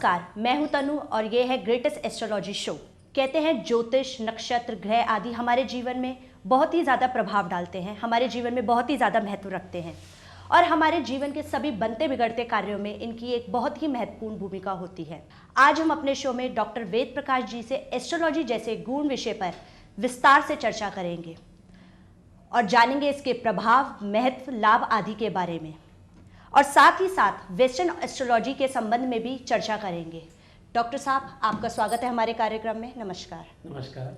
नमस्कार, मैं हूं तनु और ये है ग्रेटेस्ट एस्ट्रोलॉजी शो। कहते हैं ज्योतिष, नक्षत्र, ग्रह आदि हमारे जीवन में बहुत ही ज़्यादा प्रभाव डालते हैं, हमारे जीवन में बहुत ही ज़्यादा महत्व रखते हैं और हमारे जीवन के सभी बनते बिगड़ते कार्यों में इनकी एक बहुत ही महत्वपूर्ण भूमिका होती है। आज हम अपने शो में डॉक्टर वेद प्रकाश जी से एस्ट्रोलॉजी जैसे गूढ़ विषय पर विस्तार से चर्चा करेंगे और जानेंगे इसके प्रभाव, महत्व, लाभ आदि के बारे में और साथ ही साथ वेस्टर्न एस्ट्रोलॉजी के संबंध में भी चर्चा करेंगे। डॉक्टर साहब, आपका स्वागत है हमारे कार्यक्रम में। नमस्कार। नमस्कार।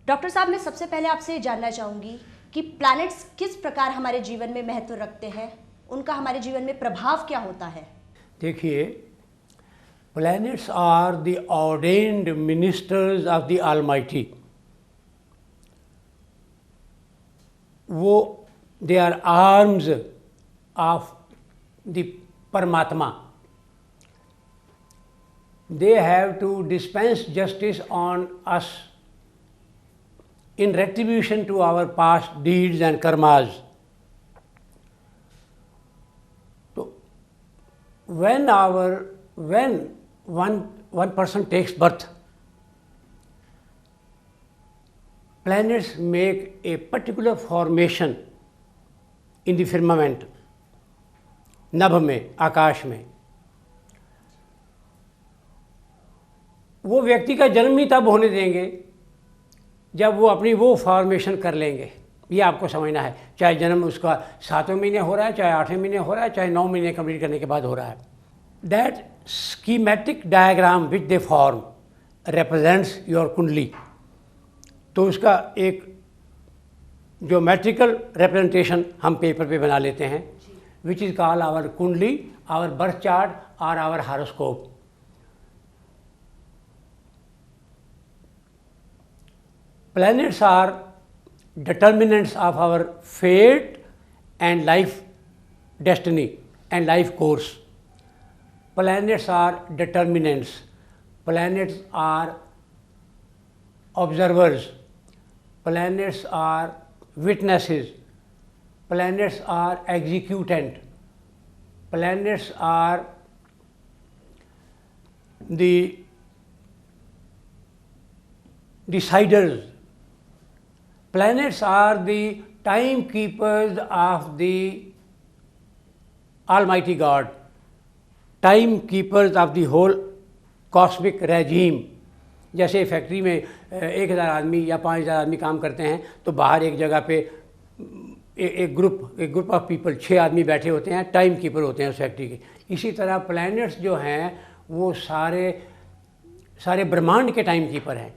डॉक्टर साहब, मैं सबसे पहले आपसे जानना चाहूँगी कि प्लैनेट्स किस प्रकार हमारे जीवन में महत्व रखते हैं, उनका हमारे जीवन में प्रभाव क्या होता है? देखिए, planets are the ordained ministers of the almighty. वो they are arms of the परमात्मा। They have to dispense justice on us in retribution to our past deeds and karmas. So, when one person takes birth, planets make a particular formation in the firmament, नभ में, आकाश में। वो व्यक्ति का जन्म ही तब होने देंगे जब वो अपनी वो फॉर्मेशन कर लेंगे। ये आपको समझना है, चाहे जन्म उसका 7वें महीने हो रहा है, चाहे 8वें महीने हो रहा है, चाहे 9 महीने कंप्लीट करने के बाद हो रहा है। That schematic diagram which they form represents your कुंडली। तो उसका एक ज्योमेट्रिकल रिप्रेजेंटेशन हम पेपर पे बना लेते हैं, which is called our kundli, our birth chart or our horoscope. Planets are determinants of our fate and life destiny and life course. Planets are determinants. Planets are observers. Planets are witnesses. Planets are executant. Planets are the deciders. Planets are the timekeepers of the Almighty God, timekeepers of the whole cosmic regime. जैसे factory में 1000 आदमी या 5000 आदमी काम करते हैं तो बाहर एक जगह पे एक ग्रुप ऑफ पीपल 6 आदमी बैठे होते हैं, टाइम कीपर होते हैं उस फैक्ट्री के। इसी तरह प्लैनेट्स जो हैं वो सारे ब्रह्मांड के टाइम कीपर हैं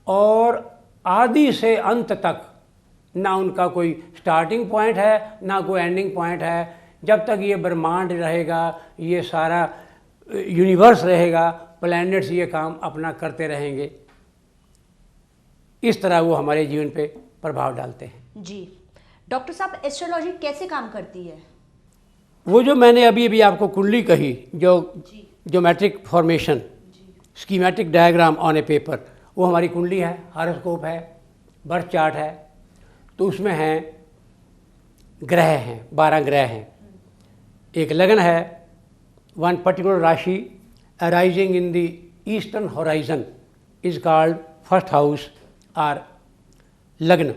और आदि से अंत तक ना उनका कोई स्टार्टिंग पॉइंट है ना कोई एंडिंग पॉइंट है। जब तक ये ब्रह्मांड रहेगा, ये सारा यूनिवर्स रहेगा, प्लैनेट्स ये काम अपना करते रहेंगे। इस तरह वो हमारे जीवन पे प्रभाव डालते हैं। जी डॉक्टर साहब, एस्ट्रोलॉजी कैसे काम करती है? वो जो मैंने अभी आपको कुंडली कही, जो geometric formation, schematic diagram on A paper, वो हमारी कुंडली है, हॉरोस्कोप है, बर्थ चार्ट है। तो उसमें हैं ग्रह हैं, 12 ग्रह हैं। एक लग्न है, वन पर्टिकुलर राशि arising in the eastern horizon is called first house और लग्न।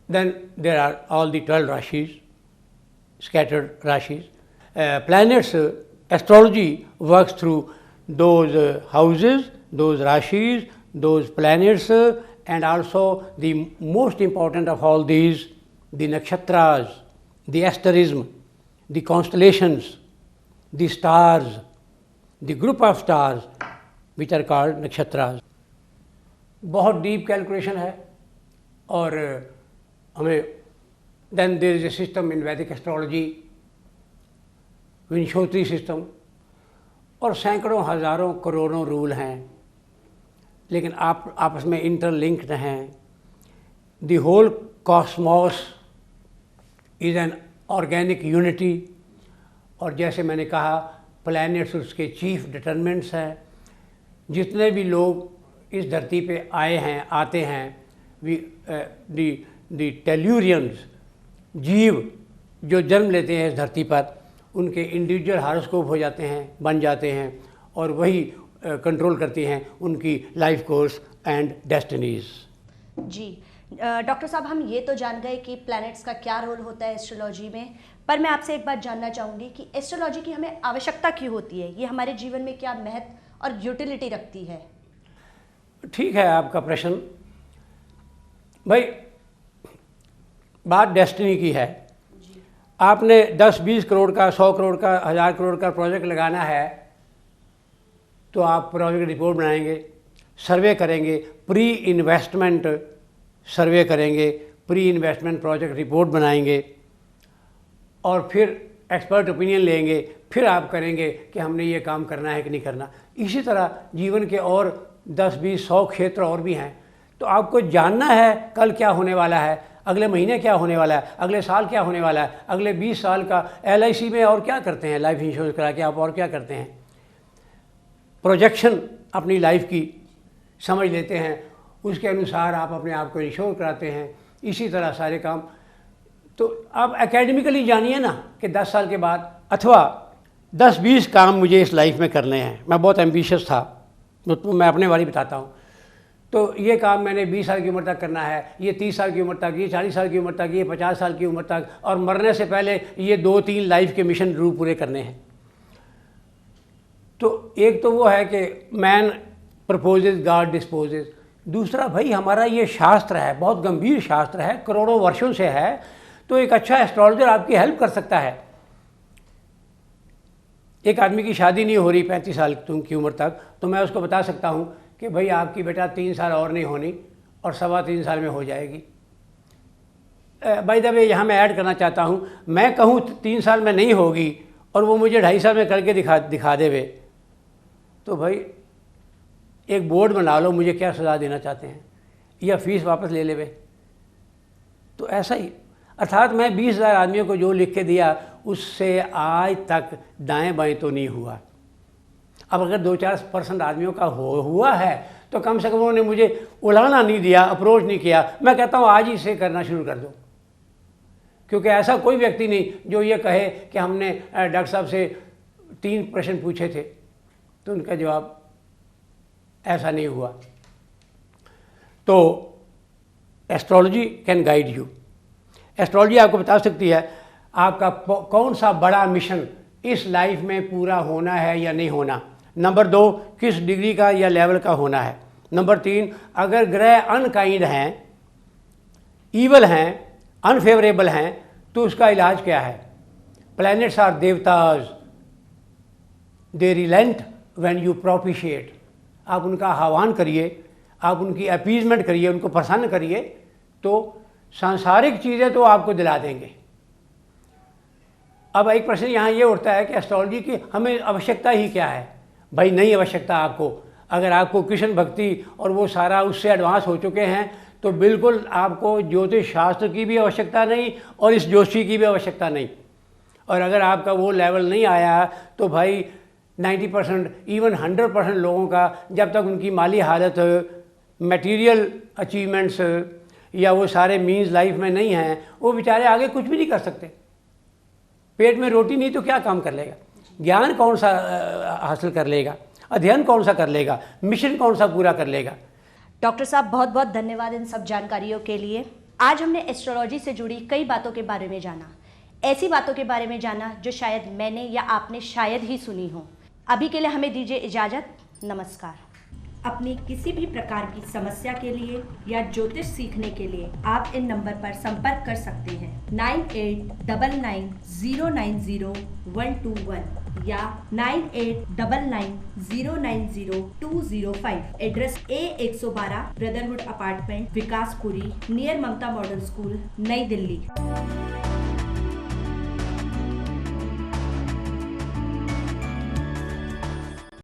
Then there are all the 12 rashis, scattered rashis. Planets, astrology works through those houses, those rashis, those planets, and also the most important of all these, the nakshatras, the asterism, the constellations, the stars, the group of stars which are called nakshatras. बहुत deep calculation है और हमें then there is a system in Vedic astrology, विंशोत्री system, और सैकड़ों हज़ारों करोड़ों rule हैं, लेकिन आप आपस में इंटरलिंक्ड हैं। The whole cosmos is an organic unity. और जैसे मैंने कहा, प्लैनेट्स उसके चीफ डिटरमिनेंट्स हैं। जितने भी लोग इस धरती पे आए हैं, आते हैं, द टेल्यूरियंस, जीव जो जन्म लेते हैं इस धरती पर, उनके इंडिविजुअल हॉरोस्कोप हो जाते हैं, बन जाते हैं, और वही कंट्रोल करती हैं उनकी लाइफ कोर्स एंड डेस्टिनीज़। जी डॉक्टर साहब, हम ये तो जान गए कि प्लैनेट्स का क्या रोल होता है एस्ट्रोलॉजी में, पर मैं आपसे एक बात जानना चाहूँगी कि एस्ट्रोलॉजी की हमें आवश्यकता क्यों होती है, ये हमारे जीवन में क्या महत्व और यूटिलिटी रखती है? ठीक है आपका प्रश्न। भाई बात डेस्टिनी की है। आपने 10-20 करोड़ का, 100 करोड़ का, 1000 करोड़ का प्रोजेक्ट लगाना है तो आप प्रोजेक्ट रिपोर्ट बनाएंगे, सर्वे करेंगे, प्री इन्वेस्टमेंट सर्वे करेंगे, प्री इन्वेस्टमेंट प्रोजेक्ट रिपोर्ट बनाएंगे और फिर एक्सपर्ट ओपिनियन लेंगे, फिर आप करेंगे कि हमने ये काम करना है कि नहीं करना। इसी तरह जीवन के और 10-20-100 क्षेत्र और भी हैं। तो आपको जानना है कल क्या होने वाला है, अगले महीने क्या होने वाला है, अगले साल क्या होने वाला है, अगले 20 साल का LIC में और क्या करते हैं, लाइफ इंश्योरेंस करा के आप और क्या करते हैं, प्रोजेक्शन अपनी लाइफ की समझ लेते हैं, उसके अनुसार आप अपने आप को इंश्योर कराते हैं। इसी तरह सारे काम तो आप एकेडमिकली जानिए ना कि 10 साल के बाद अथवा 10-20 काम मुझे इस लाइफ में करने हैं। मैं बहुत एम्बिशियस था, तो मैं अपने बारे में बताता हूँ। तो ये काम मैंने 20 साल की उम्र तक करना है, ये 30 साल की उम्र तक, ये 40 साल की उम्र तक, ये 50 साल की उम्र तक, और मरने से पहले ये 2-3 लाइफ के मिशन जरूर पूरे करने हैं। तो एक तो वो है कि मैन प्रपोजेज गॉड डिस्पोजेज। दूसरा भाई हमारा ये शास्त्र है, बहुत गंभीर शास्त्र है, करोड़ों वर्षों से है। तो एक अच्छा एस्ट्रोलॉजर आपकी हेल्प कर सकता है। एक आदमी की शादी नहीं हो रही 35 साल की उम्र तक, तो मैं उसको बता सकता हूँ कि भाई आपकी बेटा 3 साल और नहीं होनी और 3.25 साल में हो जाएगी। बाय द वे यहाँ मैं ऐड करना चाहता हूँ, मैं कहूँ 3 साल में नहीं होगी और वो मुझे 2.5 साल में करके दिखा देवे, तो भाई एक बोर्ड बना लो, मुझे क्या सज़ा देना चाहते हैं, या फीस वापस ले लेवे। तो ऐसा ही, अर्थात मैं 20,000 आदमियों को जो लिख के दिया उससे आज तक दाएं बाएं तो नहीं हुआ। अब अगर 2-4% आदमियों का हुआ है तो कम से कम उन्होंने मुझे उलाना नहीं दिया, अप्रोच नहीं किया। मैं कहता हूँ आज ही से करना शुरू कर दो, क्योंकि ऐसा कोई व्यक्ति नहीं जो ये कहे कि हमने डॉक्टर साहब से 3 प्रश्न पूछे थे तो उनका जवाब ऐसा नहीं हुआ। तो astrology can guide you. Astrology आपको बता सकती है आपका कौन सा बड़ा मिशन इस लाइफ में पूरा होना है या नहीं होना। नंबर 2, किस डिग्री का या लेवल का होना है। नंबर 3, अगर ग्रह अनकाइंड हैं, ईवल हैं, अनफेवरेबल हैं, तो उसका इलाज क्या है। प्लैनेट्स आर देवताज, they relent when you propitiate. आप उनका आह्वान करिए, आप उनकी अपीजमेंट करिए, उनको प्रसन्न करिए, तो सांसारिक चीज़ें तो आपको दिला देंगे। अब एक प्रश्न यहाँ ये उठता है कि एस्ट्रोलॉजी की हमें आवश्यकता ही क्या है। भाई नहीं आवश्यकता आपको। अगर आपको कृष्ण भक्ति और वो सारा उससे एडवांस हो चुके हैं तो बिल्कुल आपको ज्योतिष शास्त्र की भी आवश्यकता नहीं और इस जोशी की भी आवश्यकता नहीं। और अगर आपका वो लेवल नहीं आया तो भाई 90% इवन 100% लोगों का जब तक उनकी माली हालत, मटेरियल अचीवमेंट्स या वो सारे मीन्स लाइफ में नहीं हैं, वो बेचारे आगे कुछ भी नहीं कर सकते। पेट में रोटी नहीं तो क्या काम कर लेगा, ज्ञान कौन सा हासिल कर लेगा, अध्ययन कौन सा कर लेगा, मिशन कौन सा पूरा कर लेगा। डॉक्टर साहब बहुत बहुत धन्यवाद इन सब जानकारियों के लिए। आज हमने एस्ट्रोलॉजी से जुड़ी कई बातों के बारे में जाना, ऐसी बातों के बारे में जाना जो शायद मैंने या आपने शायद ही सुनी हो। अभी के लिए हमें दीजिए इजाज़त। नमस्कार। अपनी किसी भी प्रकार की समस्या के लिए या ज्योतिष सीखने के लिए आप इन नंबर पर संपर्क कर सकते हैं 9899090121 या 9899090205। Address A112 brotherhood apartment, Vikaspuri, near Mamta model school, New Delhi.